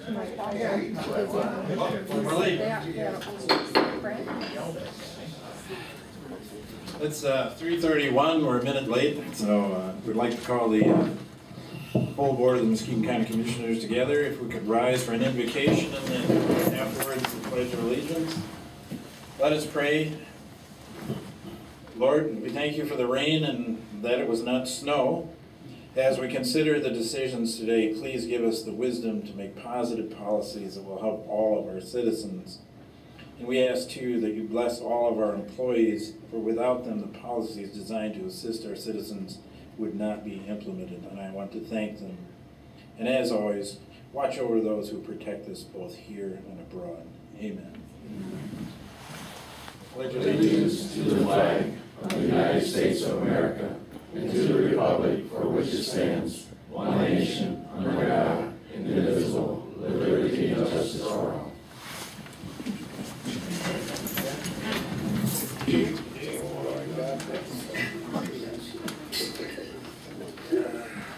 It's 3:31. We're a minute late, so we'd like to call the full board of the Muskegon County Commissioners together. If we could rise for an invocation and then afterwards the Pledge of Allegiance. Let us pray. Lord, we thank you for the rain and that it was not snow. As we consider the decisions today, please give us the wisdom to make positive policies that will help all of our citizens. And we ask too that you bless all of our employees, for without them the policies designed to assist our citizens would not be implemented, and I want to thank them. And as always, watch over those who protect us both here and abroad. Amen. Pledge allegiance to the flag of the United States of America and to the republic for which it stands, one nation, under God, indivisible, with liberty and justice for all.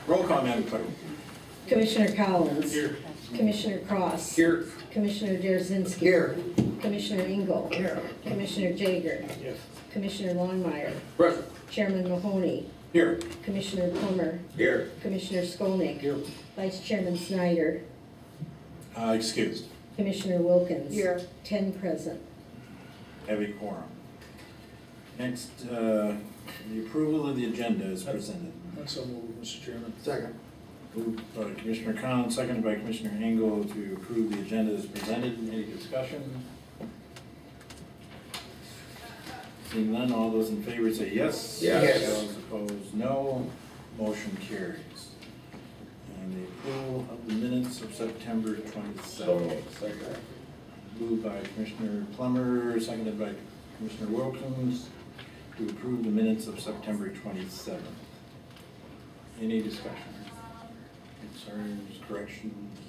Roll call, Madam Clerk. Commissioner Collins. Here. Commissioner Cross. Here. Commissioner Derzinski. Here. Commissioner Engel. Here. Commissioner Jaeger. Yes. Commissioner Longmire. Present. Chairman Mahoney. Here. Commissioner Plummer. Here. Commissioner Skolnick. Here. Vice Chairman Snyder. Excused. Commissioner Wilkins. Here. 10 present. Heavy quorum. Next, the approval of the agenda is presented. So moved, Mr. Chairman. Second. Moved by Commissioner Collins, seconded by Commissioner Engel to approve the agenda as presented. Any discussion? Seeing none, all those in favor say yes. Yes. Those opposed, no. Motion carries. And the approval of the minutes of September 27th. Second. Moved by Commissioner Plummer, seconded by Commissioner Wilkins to approve the minutes of September 27th. Any discussion? Concerns, corrections?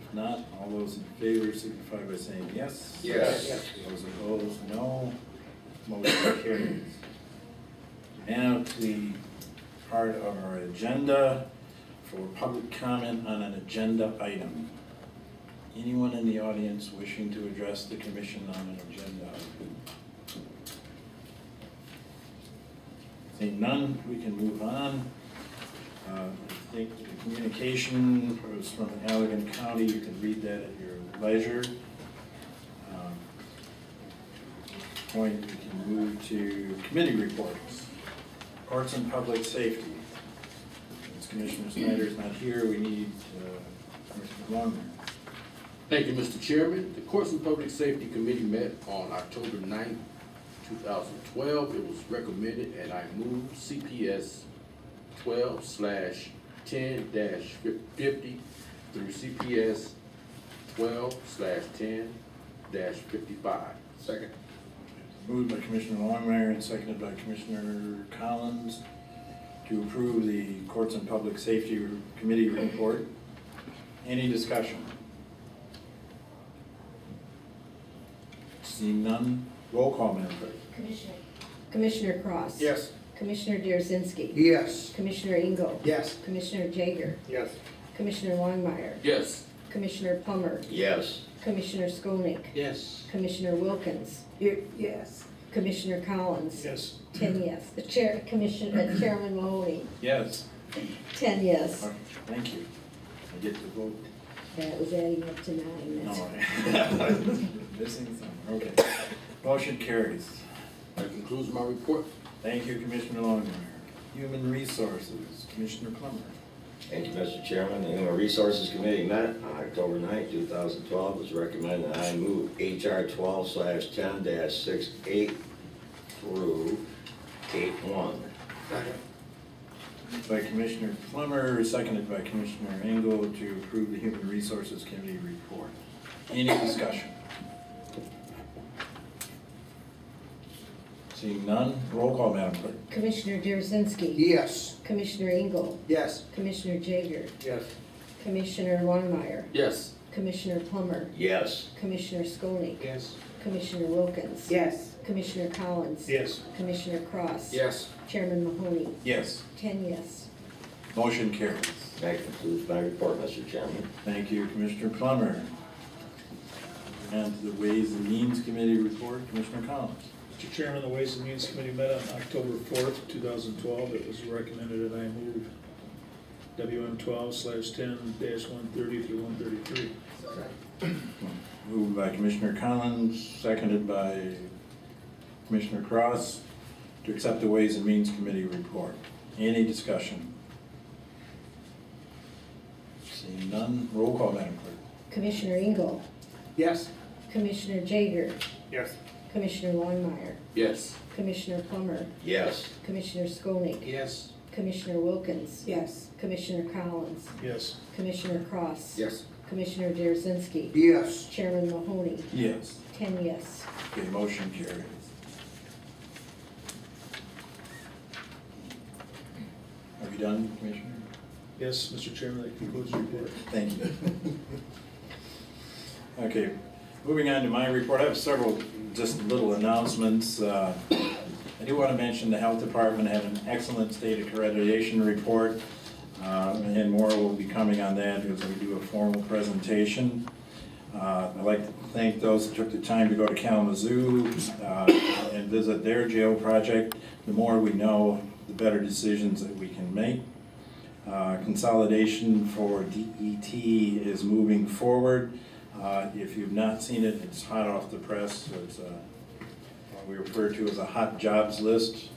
If not, all those in favor signify by saying yes. Yes. Those opposed, no. Motion carries. Now to the part of our agenda for public comment on an agenda item. Anyone in the audience wishing to address the commission on an agenda item? Seeing none, we can move on. I think the communication was from Allegan County. You can read that at your leisure. Point, we can move to committee reports. Courts and Public Safety. Since Commissioner Snyder is not here, we need Commissioner Longman. Thank you, Mr. Chairman. The Courts and Public Safety Committee met on October 9th, 2012. It was recommended, and I moved CPS 12/10-50 through CPS 12/10-55. Second. Moved by Commissioner Longmire and seconded by Commissioner Collins to approve the Courts and Public Safety Committee report. Any discussion? Seeing none, roll call, Madam Clerk. Commissioner Cross. Yes. Commissioner Derzinski. Yes. Commissioner Engel. Yes. Commissioner Jaeger. Yes. Commissioner Longmire. Yes. Commissioner Plummer. Yes. Commissioner Skolnick. Yes. Commissioner Wilkins. Yes. Commissioner Collins. Yes. 10 yes. The Chairman Mahoney. Yes. 10 yes. Okay, thank you. I get to vote. That was adding up to 9. No, missing some. Okay. Motion carries. That concludes my report. Thank you, Commissioner Longmire. Human Resources, Commissioner Plummer. Thank you, Mr. Chairman. The Human Resources Committee met on October 9, 2012. It was recommended that I move HR 12/10-68 through 8-1. Second. By Commissioner Plummer, seconded by Commissioner Engel to approve the Human Resources Committee report. Any discussion? Seeing none, roll call, Madam Clerk. Commissioner Derzinski. Yes. Commissioner Engel. Yes. Commissioner Jaeger. Yes. Commissioner Longmire. Yes. Commissioner Plummer. Yes. Commissioner Skolnick. Yes. Commissioner Wilkins. Yes. Commissioner Collins. Yes. Commissioner Cross. Yes. Chairman Mahoney. Yes. 10 yes. Motion carries. That concludes my report, Mr. Chairman. Thank you, Commissioner Plummer. And to the Ways and Means Committee report, Commissioner Collins. Mr. Chairman, the Ways and Means Committee met on October 4th, 2012. It was recommended that I move WM 12/10-130 through 133. Moved by Commissioner Collins, seconded by Commissioner Cross to accept the Ways and Means Committee report. Any discussion? Seeing none, roll call, Madam Clerk. Commissioner Engel, Yes. Commissioner Jager, Yes. Commissioner Longmire, Yes. Commissioner Plummer, Yes. Commissioner Skolnick, Yes. Commissioner Wilkins. Yes. Commissioner Collins, Yes. Commissioner Cross. Yes. Commissioner Derazinski. Yes. Chairman Mahoney. Yes. 10 yes. Okay, motion carries. Are we done, Commissioner? Yes, Mr. Chairman, that concludes the report. Thank you. Okay, moving on to my report, I have several just little announcements. I do want to mention the Health Department had an excellent state accreditation report, and more will be coming on that as we do a formal presentation. I'd like to thank those who took the time to go to Kalamazoo and visit their jail project. The more we know, the better decisions that we can make. Consolidation for DET is moving forward. If you've not seen it, it's hot off the press. So it's what we refer to as a hot jobs list,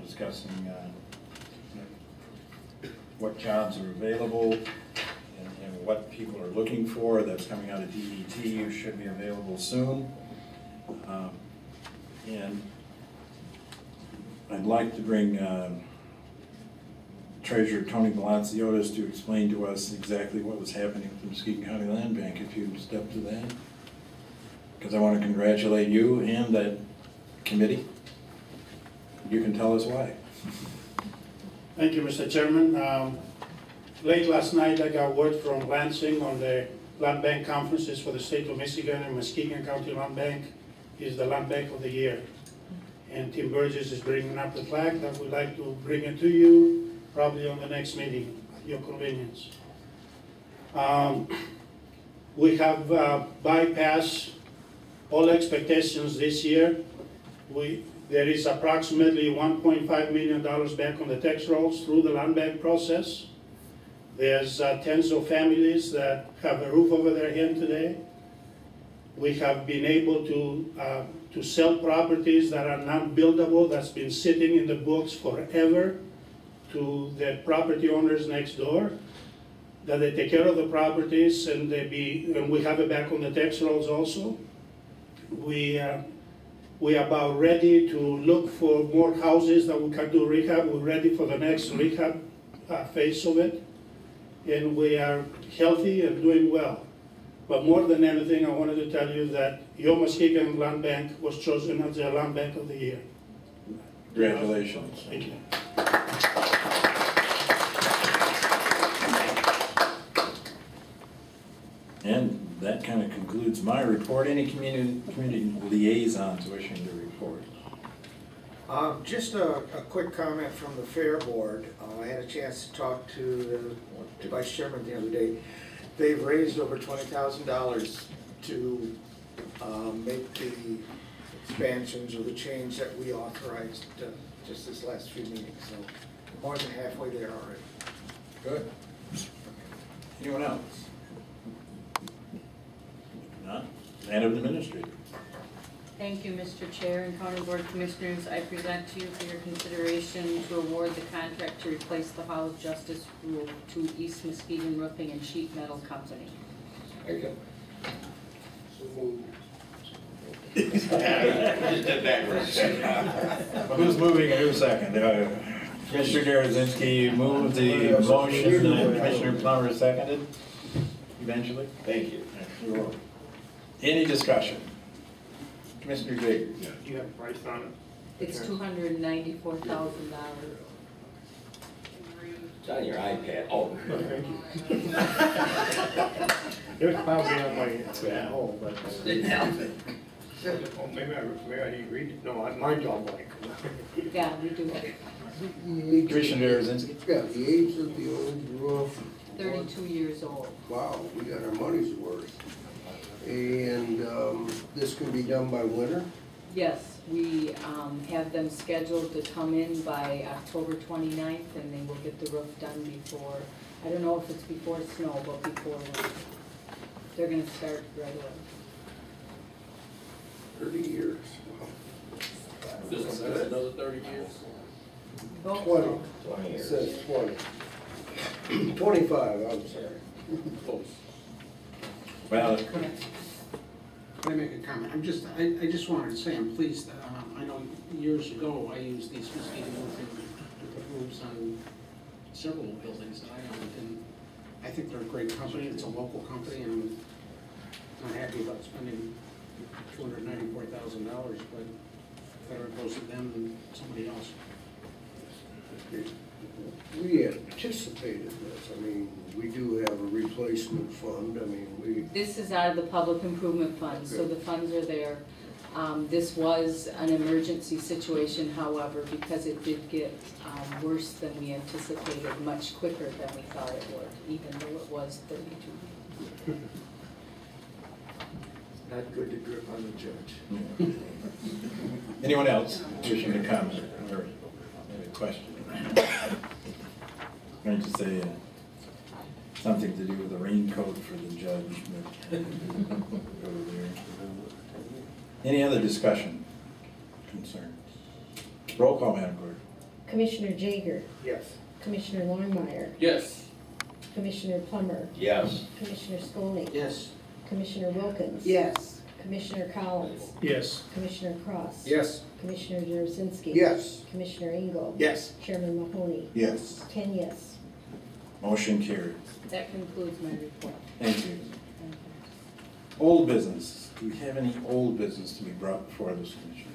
discussing what jobs are available and what people are looking for. That's coming out of DET. You should be available soon. And I'd like to bring Treasurer Tony Balanciotis to explain to us exactly what was happening with the Muskegon County Land Bank, if you would step to that. Because I want to congratulate you and that committee. You can tell us why. Thank you, Mr. Chairman. Late last night, I got word from Lansing on the Land Bank conferences for the state of Michigan, and Muskegon County Land Bank is the Land Bank of the Year. And Tim Burgess is bringing up the plaque that we'd like to bring it to you probably on the next meeting, at your convenience. We have bypassed all expectations this year. There is approximately $1.5 million back on the tax rolls through the land bank process. There's tens of families that have a roof over their head today. We have been able to sell properties that are not buildable, that's been sitting in the books forever, to the property owners next door, that they take care of the properties and we have it back on the tax rolls also. We are about ready to look for more houses that we can do rehab. We're ready for the next rehab phase of it. And we are healthy and doing well. But more than anything, I wanted to tell you that your Muskegon Land Bank was chosen as the Land Bank of the Year. Congratulations. Thank you. And that kind of concludes my report. Any community liaisons wishing to report? Just a quick comment from the Fair Board. I had a chance to talk to the Vice Chairman the other day. They've raised over $20,000 to make the expansions or the change that we authorized just this last few meetings. So more than halfway there already. Good. Anyone else? None? Madam Administrator. Thank you, Mr. Chair and County Board of Commissioners. I present to you for your consideration to award the contract to replace the Hall of Justice roof to East Muskegon Roofing and Sheet Metal Company. There you go. Who's moving and who's second? Commissioner Derazinski moved the motion and Commissioner Plummer seconded eventually. Thank you. You're welcome. Any discussion? Commissioner Jager. Do you have a price on it? It's $294,000. It's on your iPad. Oh. Thank you. It was probably on my home, but. Oh, maybe I didn't read it. No, mine's on blank. Yeah, we do it. Commissioner Jarzynski? Yeah, the age of the old roof. 32 years old. Wow, we got our money's worth. And this can be done by winter? Yes, we have them scheduled to come in by October 29th, and they will get the roof done before, I don't know if it's before snow, but before winter. They're gonna start right away. 30 years. This is another 30 years. Hope 20. so. 20 years. It says 20. 25, I'm sorry. Close. Well, Can I make a comment? I just wanted to say I'm pleased, I know years ago I used these Muskegon roofing roofs on several buildings that I owned, and I think they're a great company, it's a local company, and I'm not happy about spending $294,000, but better it goes to them than somebody else. We anticipated this. I mean, we do have a replacement fund. I mean, we, This is out of the public improvement fund, so the funds are there. This was an emergency situation, however, because it did get worse than we anticipated, much quicker than we thought it would, even though it was 32. Not good to grip on the judge. anyone else wishing to comment or have a question? Going to say something to do with the raincoat for the judge, but go there. Any other discussion, concerns? Roll call, Madam Clerk. Commissioner Jager, Yes. Commissioner Longmire, Yes. Commissioner Plummer, yes. Commissioner Skolnick, Yes. Commissioner Wilkins. Yes. Commissioner Collins, Yes. Commissioner Cross. Yes. Commissioner Jarzynski. Yes. Commissioner Engel. Yes. Chairman Mahoney. Yes. 10 yes. Motion carried. That concludes my report. Thank you. Old business. Do we have any old business to be brought before this commission?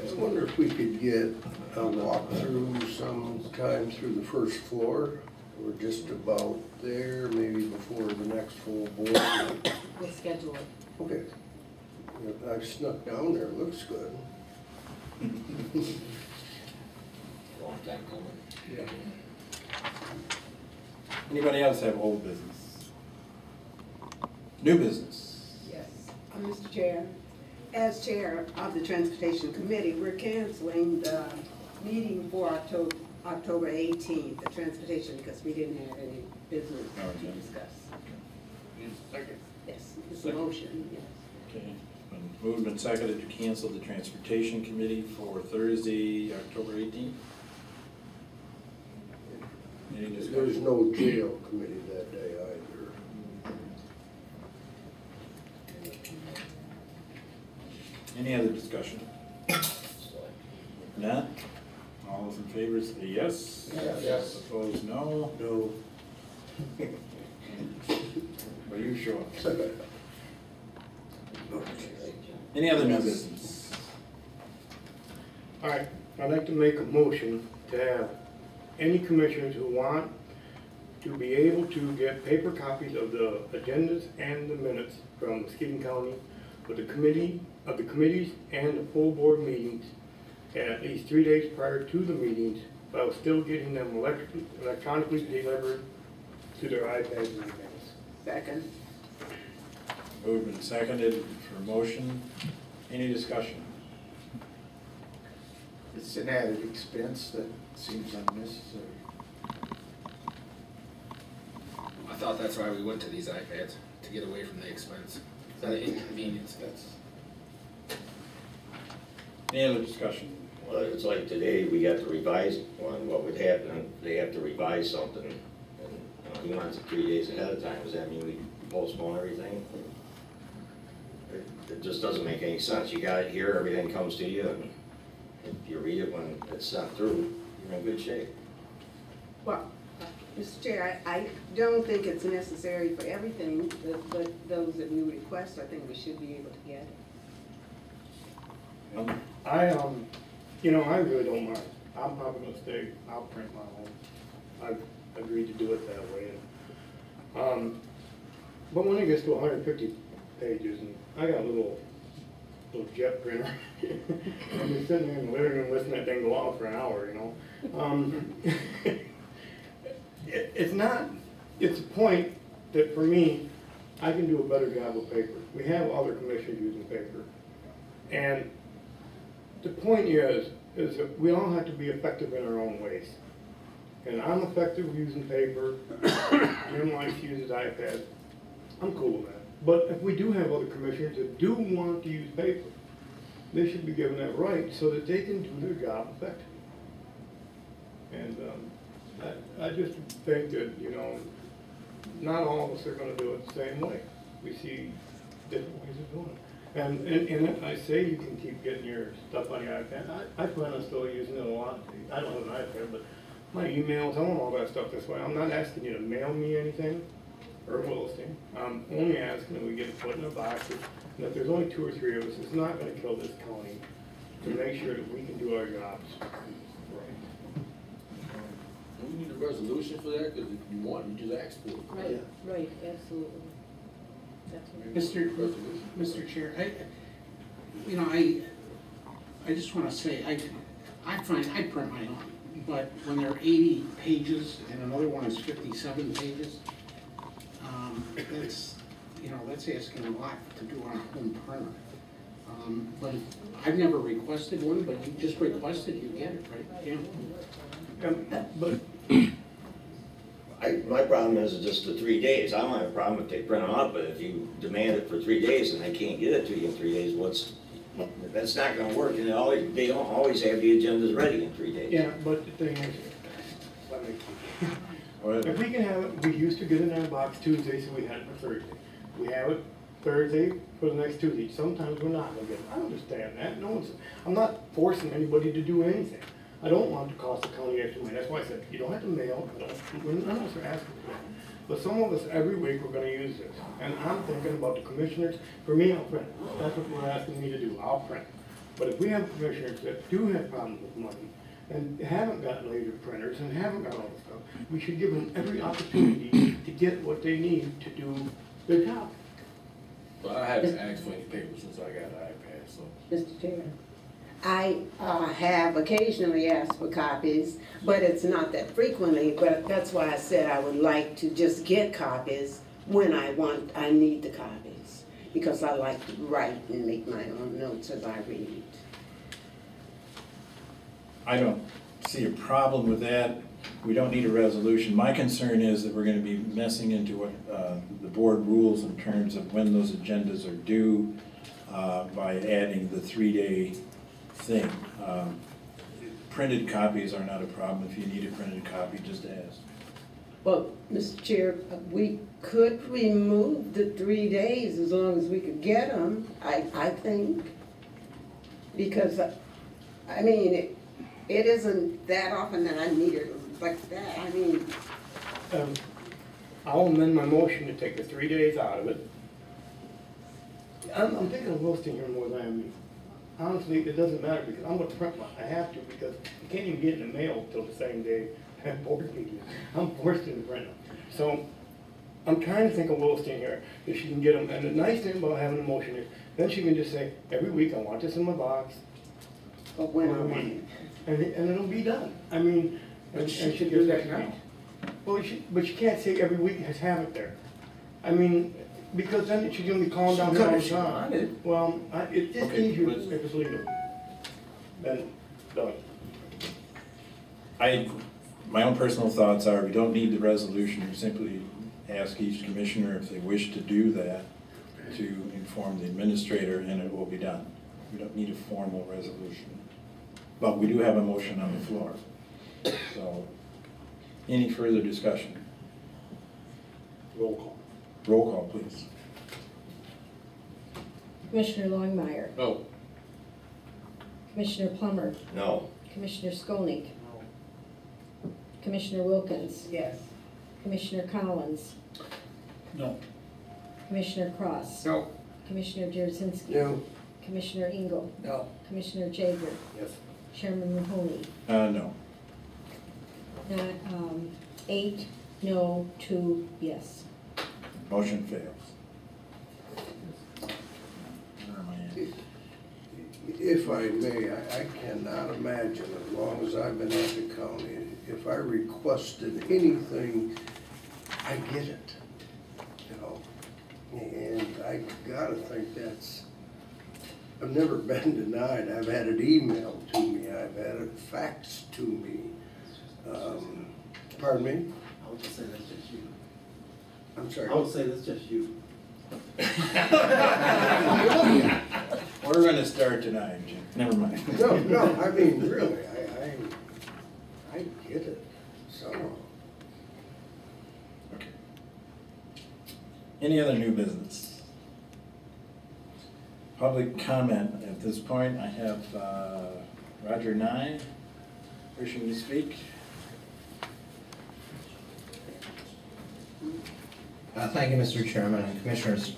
I wonder if we could get a walkthrough sometime through the first floor. We're just about there, maybe before the next full board meeting. We'll schedule it. Okay. I've snuck down there, looks good. Long time coming. Yeah. Anybody else have old business? New business? Yes. Mr. Chair, as chair of the Transportation Committee, we're canceling the meeting for October 18th, the transportation, because we didn't have any business to discuss. Second. Yes, it's a motion, yes. Okay. It's been moved and seconded to cancel the Transportation Committee for Thursday, October 18th. Any There's discussion? no jail committee that day either. Any other discussion? None? All those in favor say yes? Yes. Opposed, no? No. Are you sure? Any other new business? All right, I'd like to make a motion to have any commissioners who want to be able to get paper copies of the agendas and the minutes from Muskegon County with the committees and the full board meetings at least 3 days prior to the meetings, while still getting them electronically delivered to their iPads and emails. Second. Moved and seconded for motion. Any discussion? It's an added expense that seems unnecessary. I thought that's why we went to these iPads, to get away from the expense, the inconvenience. Any other discussion? Well, it's like today, we got the revised one, what would happen, they have to revise something, and he wants it 3 days ahead of time, does that mean we postpone everything? It just doesn't make any sense, you got it here, everything comes to you, and if you read it when it's sent through, you're in good shape. Well, Mr. Chair, I don't think it's necessary for everything, but those that we request, I think we should be able to get it. I really don't mind. I'm probably gonna stay, I'll print my own. I've agreed to do it that way. But when it gets to 150 pages, and I got a little little jet printer. I'm just sitting there in the living room listening to that thing go off for an hour, you know. It's not, it's a point that for me, I can do a better job with paper. We have other commissioners using paper. And the point is that we all have to be effective in our own ways. And I'm effective using paper. Jim likes to use his iPad. I'm cool with that. But if we do have other commissioners that do want to use paper, they should be given that right so that they can do their job effectively. And I just think that, you know, not all of us are going to do it the same way. We see different ways of doing it. And I say you can keep getting your stuff on your iPad. I plan on still using it a lot. I don't have an iPad, but my emails, I want all that stuff this way. I'm not asking you to mail me anything, or Williston. I'm only asking that we get it put in a box. And if there's only 2 or 3 of us, it's not going to kill this county to make sure that we can do our jobs right. Do we need a resolution for that? Because if you want, you just ask for it. Right, right, absolutely. That's Mr. Chair, I just want to say, I print my own, but when they're 80 pages and another one is 57 pages, that's asking a lot to do on a home printer. But I've never requested one, but you just requested, you get it, right? Yeah. But My problem is just the 3 days. I don't have a problem if they print it out, but if you demand it for 3 days and they can't get it to you in 3 days, that's not gonna work. And they don't always have the agendas ready in 3 days. yeah, but the thing is, if we can have it, we used to get it in our box Tuesday, so we had it for Thursday. We have it Thursday for the next Tuesday. Sometimes we're not gonna get it. I understand that. I'm not forcing anybody to do anything. I don't want to cost the county extra money. That's why I said, you don't have to mail, none of us are asking for that. But some of us, every week, we're gonna use this. And I'm thinking about the commissioners. For me, I'll print. That's what we're asking me to do. I'll print. But if we have commissioners that do have problems with money, and haven't got laser printers, and haven't got all this stuff, we should give them every opportunity to get what they need to do their job. Well, I haven't asked for any paper since I got an iPad, so. Mr. Chair, I have occasionally asked for copies, but it's not that frequently, but that's why I said I would like to just get copies when I need the copies, because I like to write and make my own notes as I read. I don't see a problem with that. We don't need a resolution. My concern is that we're going to be messing into what the board rules in terms of when those agendas are due by adding the 3-day thing. Printed copies are not a problem. If you need a printed copy, just ask. Well, Mr. Chair, we could remove the 3 days as long as we could get them, I think. Because, I mean, it isn't that often that I need it like that. I mean. I'll amend my motion to take the 3 days out of it. I'm thinking of Williston here more than I am you. Honestly, it doesn't matter because I'm going to print one. I have to because you can't even get in the mail till the same day I have board meetings. I'm forced to print them. So I'm trying to think of Williston here, if she can get them. And the nice thing about having a motion is, then she can just say, every week I want this in my box. But when I want it. And it'll be done. I mean, and she can do that now. Well, but you can't say every week has have it there. I mean, because then she's going to be calling down all the time. Well, it's just easier if it's legal. Then, done. My own personal thoughts are we don't need the resolution. We simply ask each commissioner if they wish to do that to inform the administrator and it will be done. We don't need a formal resolution. But we do have a motion on the floor. So, any further discussion? Roll call. Roll call, please. Commissioner Longmire. No. Commissioner Plummer. No. Commissioner Skolnick. Commissioner Wilkins. Yes. Commissioner Collins. No. Commissioner Cross. No. Commissioner Jarzynski. No. Commissioner Engel. No. Commissioner Jager. Yes. Chairman Mahoney. No. 8, no, 2, yes. Motion fails. Where am I If I may, I cannot imagine, as long as I've been at the county, if I requested anything, I get it, you know? And I gotta think that's, I've never been denied. I've had it emailed to me, I've had it faxed to me. Pardon me? I would just say that's just you. I'm sorry. I would say that's just you. We're gonna start tonight, Jim. Never mind. No, I mean, really, I get it, so. Okay. Any other new business? Public comment. At this point, I have Roger Nye wishing to speak. Thank you, Mr. Chairman and Commissioners.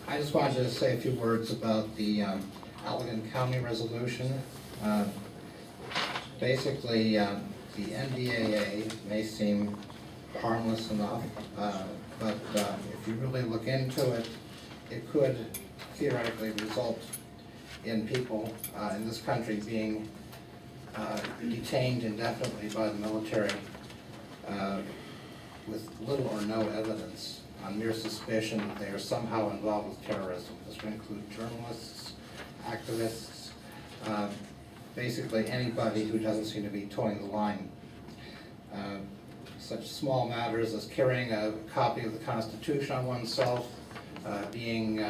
I just wanted to say a few words about the Allegan County resolution. Basically, the NDAA may seem harmless enough, but if you really look into it, it could theoretically result in people in this country being detained indefinitely by the military with little or no evidence on mere suspicion that they are somehow involved with terrorism. This would include journalists, activists, basically anybody who doesn't seem to be towing the line. Such small matters as carrying a copy of the Constitution on oneself, being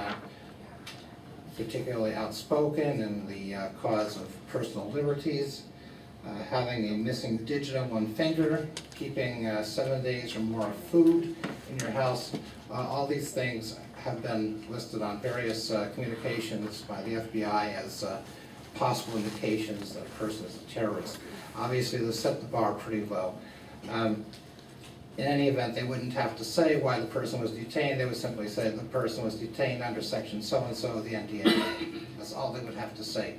particularly outspoken in the cause of personal liberties, having a missing digit on one finger, keeping 7 days or more of food in your house. All these things have been listed on various communications by the FBI as possible indications that a person is a terrorist. Obviously, they set the bar pretty low. In any event, they wouldn't have to say why the person was detained. They would simply say the person was detained under section so-and-so of the NDAA. That's all they would have to say.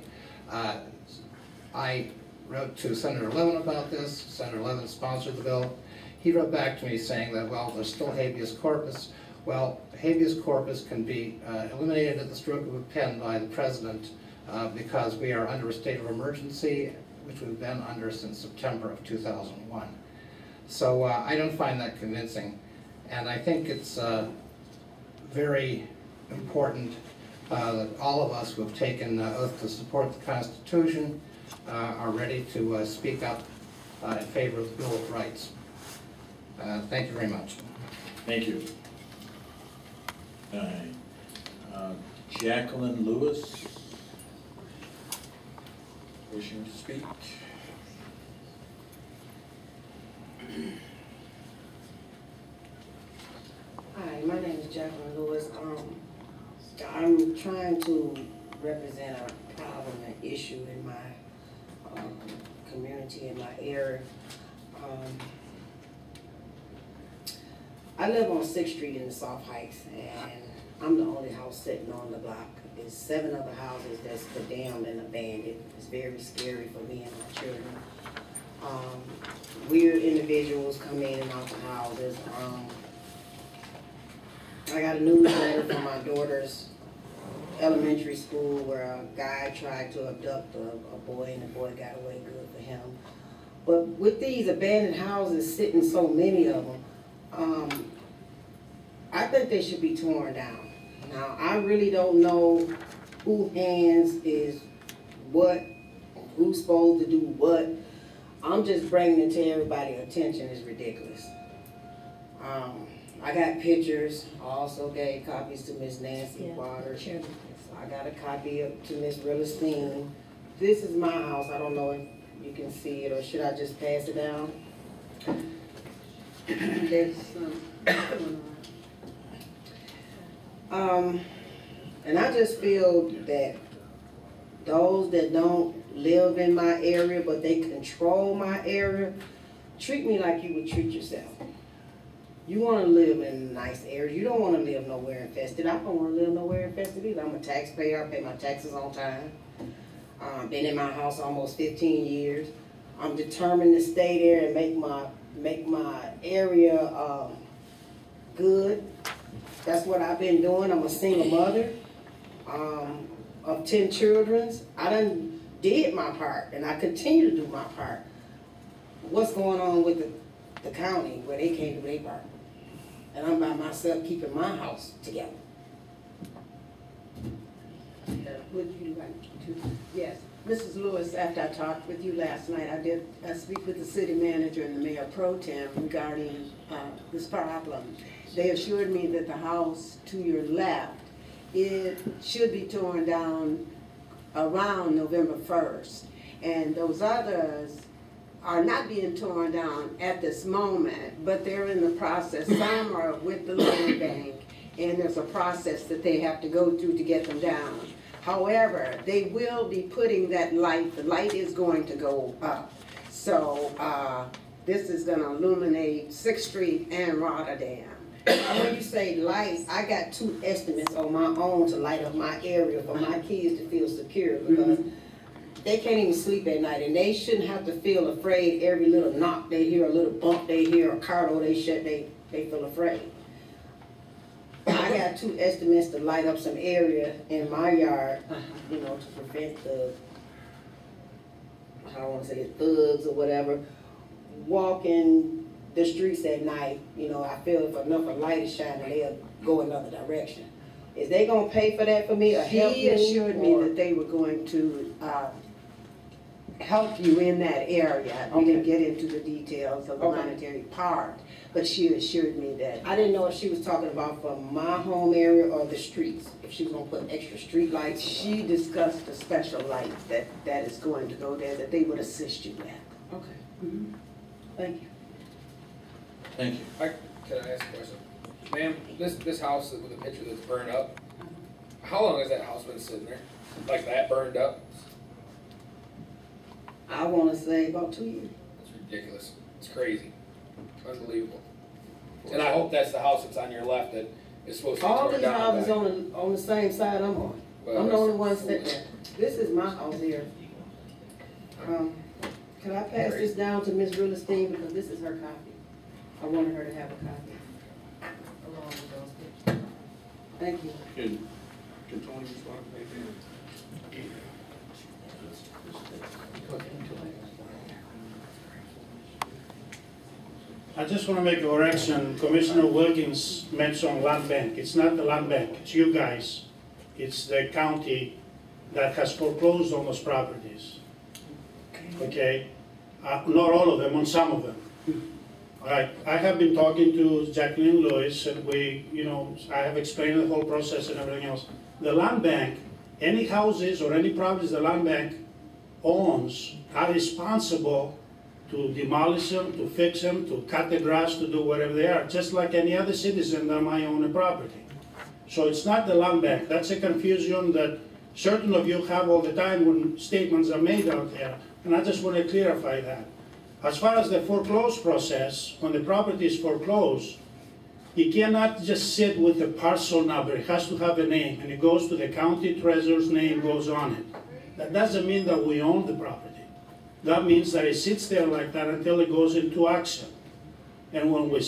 I wrote to Senator Levin about this. Senator Levin sponsored the bill. He wrote back to me saying that, well, there's still habeas corpus. Well, habeas corpus can be eliminated at the stroke of a pen by the president because we are under a state of emergency, which we've been under since September of 2001. So I don't find that convincing, and I think it's very important that all of us who have taken oath to support the Constitution are ready to speak up in favor of the Bill of Rights. Thank you very much. Thank you. All right. Jacqueline Lewis, wishing to speak. Hi, my name is Jacqueline Lewis. I'm trying to represent a problem, an issue in my community, in my area. I live on 6th Street in the South Heights, and I'm the only house sitting on the block. There's 7 other houses that's condemned and abandoned. It's very scary for me and my children. Weird individuals come in and out the houses. I got a newsletter from my daughter's elementary school where a guy tried to abduct a boy and the boy got away good for him. But with these abandoned houses sitting so many of them, I think they should be torn down. Now, I really don't know who hands is what, who's supposed to do what. I'm just bringing it to everybody's attention. It's ridiculous. I got pictures. I also gave copies to Miss Nancy Waters. So I got a copy to Miss Rillerstein. This is my house. I don't know if you can see it, or should I just pass it down? There's and I just feel that those that don't live in my area, but they control my area, treat me like you would treat yourself. You want to live in a nice area. You don't want to live nowhere infested. I don't want to live nowhere infested either. I'm a taxpayer. I pay my taxes on time. Been in my house almost 15 years. I'm determined to stay there and make my area good. That's what I've been doing. I'm a single mother. of 10 children, I done did my part, and I continue to do my part. What's going on with the county where they can't do their part? And I'm by myself keeping my house together. Would you like to? Yes. Mrs. Lewis, after I talked with you last night, I did speak with the city manager and the mayor pro tem regarding this problem. They assured me that the house to your left, it should be torn down around November 1st. And those others are not being torn down at this moment, but they're in the process. Some are with the land bank, and there's a process that they have to go through to get them down. However, they will be putting that light, the light is going to go up. So this is going to illuminate 6th Street and Rotterdam. And when you say light, I got 2 estimates on my own to light up my area for my kids to feel secure, because they can't even sleep at night, and they shouldn't have to feel afraid every little knock they hear, a little bump they hear, a car door they shut, they feel afraid. I got 2 estimates to light up some area in my yard, you know, to prevent the, I don't want to say thugs or whatever, walking the streets at night. You know, I feel if enough of light is shining, they'll go another direction. Is they gonna pay for that for me or help me? He assured me that they were going to help you in that area. We didn't get into the details of the monetary part, but she assured me that. I didn't know if she was talking about from my home area or the streets, if she was gonna put extra street lights. She discussed the special light that is going to go there, that they would assist you with. Okay. Thank you. Thank you. Can I ask a question? Ma'am, this house with the picture that's burned up, how long has that house been sitting there? Like that, burned up? I wanna say about 2 years. It's ridiculous. It's crazy. Unbelievable. And I hope that's the house that's on your left that is supposed to be All torn these down. houses on the same side I'm on. Well, I'm the only one that's sitting there. This is my house here. Can I pass this down to Ms. Realestein, because this is her copy. I wanted her to have a copy. Along with those pictures. Thank you. Can Tony respond? I just want to make a correction. Commissioner Wilkins mentioned land bank. It's not the land bank, it's you guys. It's the county that has foreclosed on those properties. Okay? Not all of them, on some of them. All right, I have been talking to Jacqueline Lewis, and I have explained the whole process and everything else. The land bank, any houses or any properties the land bank owns are responsible to demolish them, to fix them, to cut the grass, to do whatever they are, just like any other citizen that might own a property. So it's not the land bank. That's a confusion that certain of you have all the time when statements are made out there, and I just want to clarify that. As far as the foreclosure process, when the property is foreclosed, you cannot just sit with the parcel number. It has to have a name, and it goes to the county treasurer's name, goes on it. That doesn't mean that we own the property. That means that it sits there like that until it goes into action. And when we